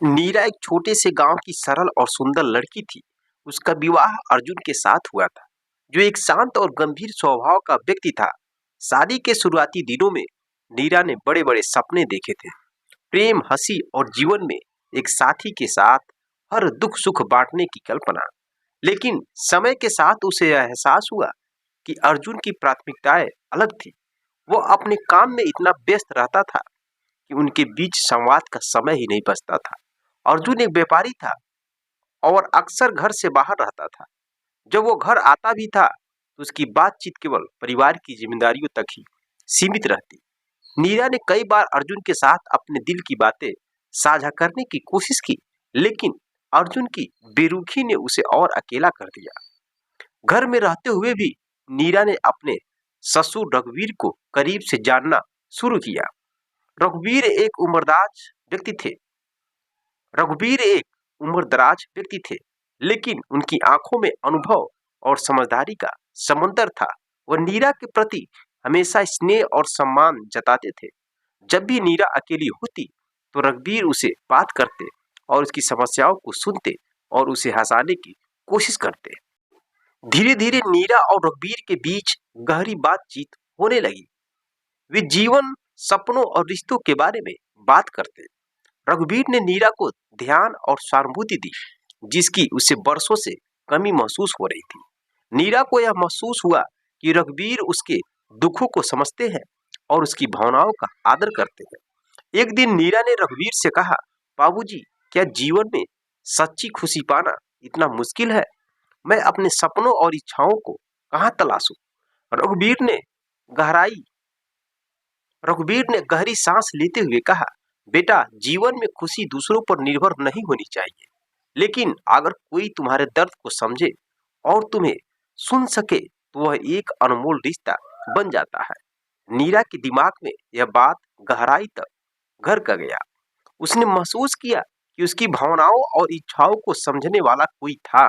नीरा एक छोटे से गांव की सरल और सुंदर लड़की थी। उसका विवाह अर्जुन के साथ हुआ था, जो एक शांत और गंभीर स्वभाव का व्यक्ति था। शादी के शुरुआती दिनों में नीरा ने बड़े बड़े सपने देखे थे। प्रेम, हंसी और जीवन में एक साथी के साथ हर दुख सुख बांटने की कल्पना। लेकिन समय के साथ उसे यह एहसास हुआ कि अर्जुन की प्राथमिकताएं अलग थी। वो अपने काम में इतना व्यस्त रहता था कि उनके बीच संवाद का समय ही नहीं बचता था। अर्जुन एक व्यापारी था और अक्सर घर से बाहर रहता था। जब वो घर आता भी था तो उसकी बातचीत केवल परिवार की जिम्मेदारियों तक ही सीमित रहती। नीरा ने कई बार अर्जुन के साथ अपने दिल की बातें साझा करने की कोशिश की, लेकिन अर्जुन की बेरुखी ने उसे और अकेला कर दिया। घर में रहते हुए भी नीरा ने अपने ससुर रघुवीर को करीब से जानना शुरू किया। रघुवीर एक उम्रदराज व्यक्ति थे रघुवीर एक उम्रदराज व्यक्ति थे, लेकिन उनकी आंखों में अनुभव और समझदारी का समंदर था। वह नीरा के प्रति हमेशा स्नेह और सम्मान जताते थे। जब भी नीरा अकेली होती तो रघुवीर उसे बात करते और उसकी समस्याओं को सुनते और उसे हंसाने की कोशिश करते। धीरे धीरे नीरा और रघुवीर के बीच गहरी बातचीत होने लगी। वे जीवन, सपनों और रिश्तों के बारे में बात करते। रघुवीर ने नीरा को ध्यान और सहानुभूति दी, जिसकी उसे बरसों से कमी महसूस हो रही थी। नीरा को यह महसूस हुआ कि रघुवीर उसके दुखों को समझते हैं और उसकी भावनाओं का आदर करते हैं। एक दिन नीरा ने रघुवीर से कहा, बाबूजी, क्या जीवन में सच्ची खुशी पाना इतना मुश्किल है? मैं अपने सपनों और इच्छाओं को कहाँ तलाशूं? रघुवीर ने गहराई रघुवीर ने गहरी सांस लेते हुए कहा, बेटा, जीवन में खुशी दूसरों पर निर्भर नहीं होनी चाहिए, लेकिन अगर कोई तुम्हारे दर्द को समझे और तुम्हें सुन सके तो वह एक अनमोल रिश्ता बन जाता है। नीरा के दिमाग में यह बात गहराई तक घर कर गया। उसने महसूस किया कि उसकी भावनाओं और इच्छाओं को समझने वाला कोई था।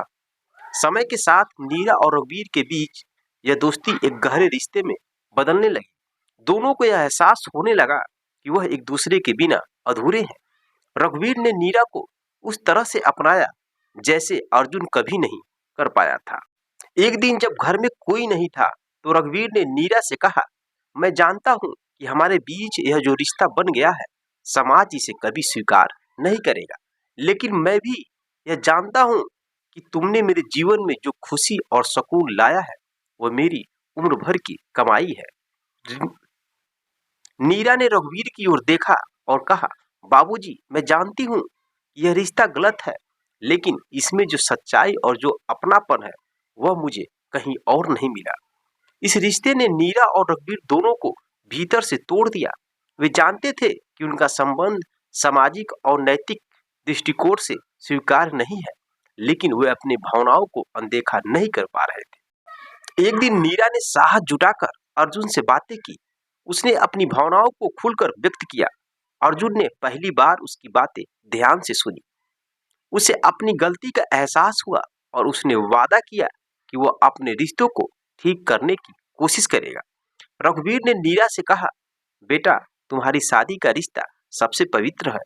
समय के साथ नीरा और रघुवीर के बीच यह दोस्ती एक गहरे रिश्ते में बदलने लगी। दोनों को यह एहसास होने लगा कि वह एक दूसरे के बिना अधूरे हैं। रघुवीर ने नीरा को उस तरह से अपनाया जैसे अर्जुन कभी नहीं कर पाया था। एक दिन जब घर में कोई नहीं था तो रघुवीर ने नीरा से कहा, मैं जानता हूं कि हमारे बीच यह जो रिश्ता बन गया है, समाज इसे कभी स्वीकार नहीं करेगा, लेकिन मैं भी यह जानता हूं कि तुमने मेरे जीवन में जो खुशी और सुकून लाया है वह मेरी उम्र भर की कमाई है। नीरा ने रघुवीर की ओर देखा और कहा, बाबूजी, मैं जानती हूँ यह रिश्ता गलत है, लेकिन इसमें जो सच्चाई और जो अपनापन है वह मुझे कहीं और नहीं मिला। इस रिश्ते ने नीरा और रघुवीर दोनों को भीतर से तोड़ दिया। वे जानते थे कि उनका संबंध सामाजिक और नैतिक दृष्टिकोण से स्वीकार नहीं है, लेकिन वे अपनी भावनाओं को अनदेखा नहीं कर पा रहे थे। एक दिन नीरा ने साहस जुटाकर अर्जुन से बातें की। उसने अपनी भावनाओं को खुलकर व्यक्त किया। अर्जुन ने पहली बार उसकी बातें ध्यान से सुनी। उसे अपनी गलती का एहसास हुआ और उसने वादा किया कि वो अपने रिश्तों को ठीक करने की कोशिश करेगा। रघुवीर ने नीरा से कहा, बेटा, तुम्हारी शादी का रिश्ता सबसे पवित्र है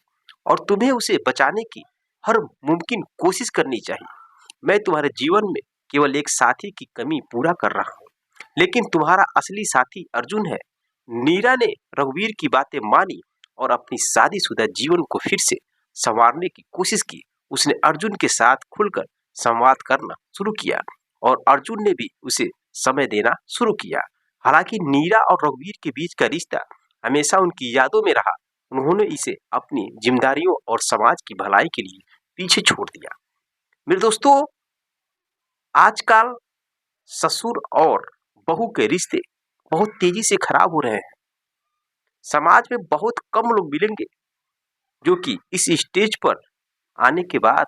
और तुम्हें उसे बचाने की हर मुमकिन कोशिश करनी चाहिए। मैं तुम्हारे जीवन में केवल एक साथी की कमी पूरा कर रहा हूँ, लेकिन तुम्हारा असली साथी अर्जुन है। नीरा ने रघुवीर की बातें मानी और अपनी शादीशुदा जीवन को फिर से संवारने की कोशिश की। उसने अर्जुन के साथ खुलकर संवाद करना शुरू किया और अर्जुन ने भी उसे समय देना शुरू किया। हालांकि नीरा और रघुवीर के बीच का रिश्ता हमेशा उनकी यादों में रहा, उन्होंने इसे अपनी जिम्मेदारियों और समाज की भलाई के लिए पीछे छोड़ दिया। मेरे दोस्तों, आजकल ससुर और बहू के रिश्ते बहुत तेजी से खराब हो रहे हैं। समाज में बहुत कम लोग मिलेंगे जो कि इस स्टेज पर आने के बाद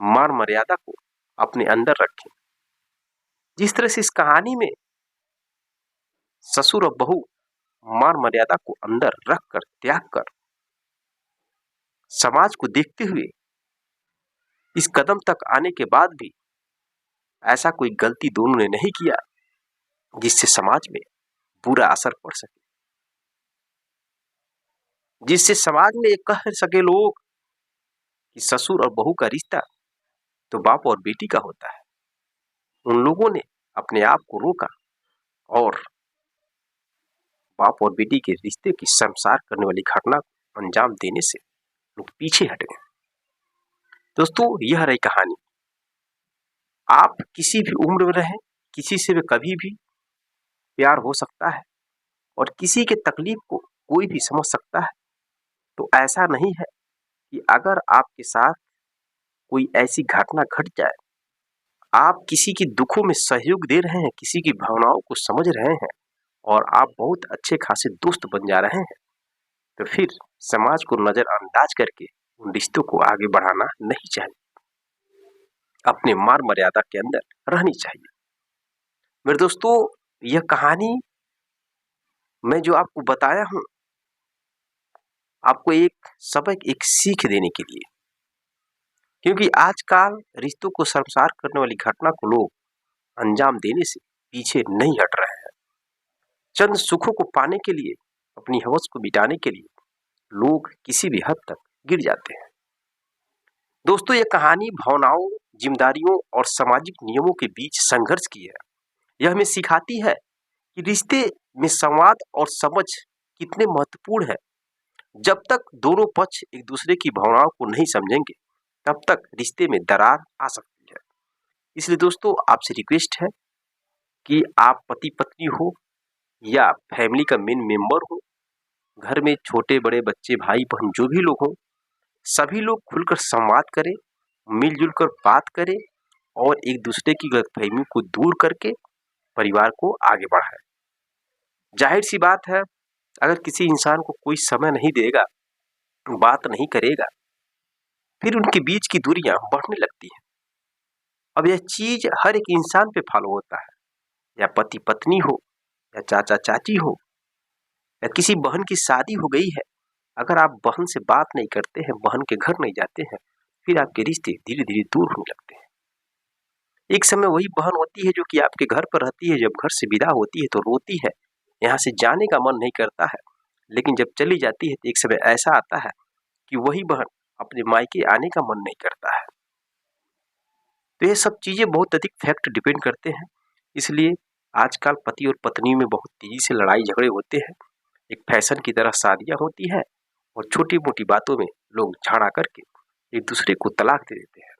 मान मर्यादा को अपने अंदर रखें। जिस तरह से इस कहानी में ससुर और बहू मान मर्यादा को अंदर रखकर त्याग कर समाज को देखते हुए इस कदम तक आने के बाद भी ऐसा कोई गलती दोनों ने नहीं किया जिससे समाज में बुरा असर पड़ सके, जिससे समाज में ये कह सके लोग कि ससुर और बहू का रिश्ता तो बाप और बेटी का होता है। उन लोगों ने अपने आप को रोका और बाप और बेटी के रिश्ते की शर्मसार करने वाली घटना को अंजाम देने से लोग पीछे हट गए। दोस्तों, यह रही कहानी। आप किसी भी उम्र में रहें, किसी से भी कभी भी प्यार हो सकता है और किसी के तकलीफ को कोई भी समझ सकता है। तो ऐसा नहीं है कि अगर आपके साथ कोई ऐसी घटना घट जाए, आप किसी की दुखों में सहयोग दे रहे हैं, किसी की भावनाओं को समझ रहे हैं और आप बहुत अच्छे खासे दोस्त बन जा रहे हैं, तो फिर समाज को नजरअंदाज करके उन रिश्तों को आगे बढ़ाना नहीं चाहिए। अपने मान मर्यादा के अंदर रहनी चाहिए। मेरे दोस्तों, यह कहानी मैं जो आपको बताया हूं, आपको एक सबक, एक सीख देने के लिए, क्योंकि आजकल रिश्तों को शर्मसार करने वाली घटना को लोग अंजाम देने से पीछे नहीं हट रहे हैं। चंद सुखों को पाने के लिए, अपनी हवस को मिटाने के लिए लोग किसी भी हद तक गिर जाते हैं। दोस्तों, यह कहानी भावनाओं, जिम्मेदारियों और सामाजिक नियमों के बीच संघर्ष की है। यह हमें सिखाती है कि रिश्ते में संवाद और समझ कितने महत्वपूर्ण है। जब तक दोनों पक्ष एक दूसरे की भावनाओं को नहीं समझेंगे, तब तक रिश्ते में दरार आ सकती है। इसलिए दोस्तों, आपसे रिक्वेस्ट है कि आप पति पत्नी हो या फैमिली का मेन मेंबर हो, घर में छोटे बड़े बच्चे, भाई बहन जो भी लोग हों, सभी लोग खुलकर संवाद करें, मिलजुल कर बात करें और एक दूसरे की गलतफहमी को दूर करके परिवार को आगे बढ़ाएं। जाहिर सी बात है, अगर किसी इंसान को कोई समय नहीं देगा, बात नहीं करेगा, फिर उनके बीच की दूरियां बढ़ने लगती हैं। अब यह चीज हर एक इंसान पे फॉलो होता है, या पति पत्नी हो, या चाचा चाची हो, या किसी बहन की शादी हो गई है, अगर आप बहन से बात नहीं करते हैं, बहन के घर नहीं जाते हैं, फिर आपके रिश्ते धीरे धीरे दूर होने लगते हैं। एक समय वही बहन होती है जो कि आपके घर पर रहती है, जब घर से विदा होती है तो रोती है, यहाँ से जाने का मन नहीं करता है, लेकिन जब चली जाती है तो एक समय ऐसा आता है कि वही बहन अपने मायके आने का मन नहीं करता है। तो ये सब चीजें बहुत अधिक फैक्ट डिपेंड करते हैं। इसलिए आजकल पति और पत्नी में बहुत तेजी से लड़ाई झगड़े होते हैं। एक फैशन की तरह शादियां होती है और छोटी मोटी बातों में लोग झगड़ा करके एक दूसरे को तलाक दे देते हैं।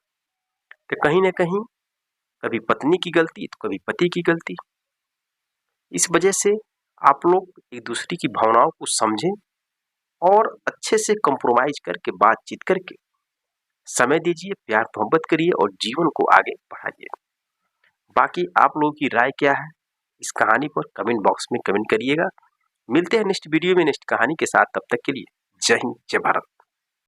तो कहीं ना कहीं कभी पत्नी की गलती तो कभी पति की गलती। इस वजह से आप लोग एक दूसरे की भावनाओं को समझें और अच्छे से कंप्रोमाइज करके, बातचीत करके समय दीजिए, प्यार मोहब्बत करिए और जीवन को आगे बढ़ाइए। बाकी आप लोगों की राय क्या है इस कहानी पर कमेंट बॉक्स में कमेंट करिएगा। मिलते हैं नेक्स्ट वीडियो में नेक्स्ट कहानी के साथ। तब तक के लिए जय हिंद, जय भारत।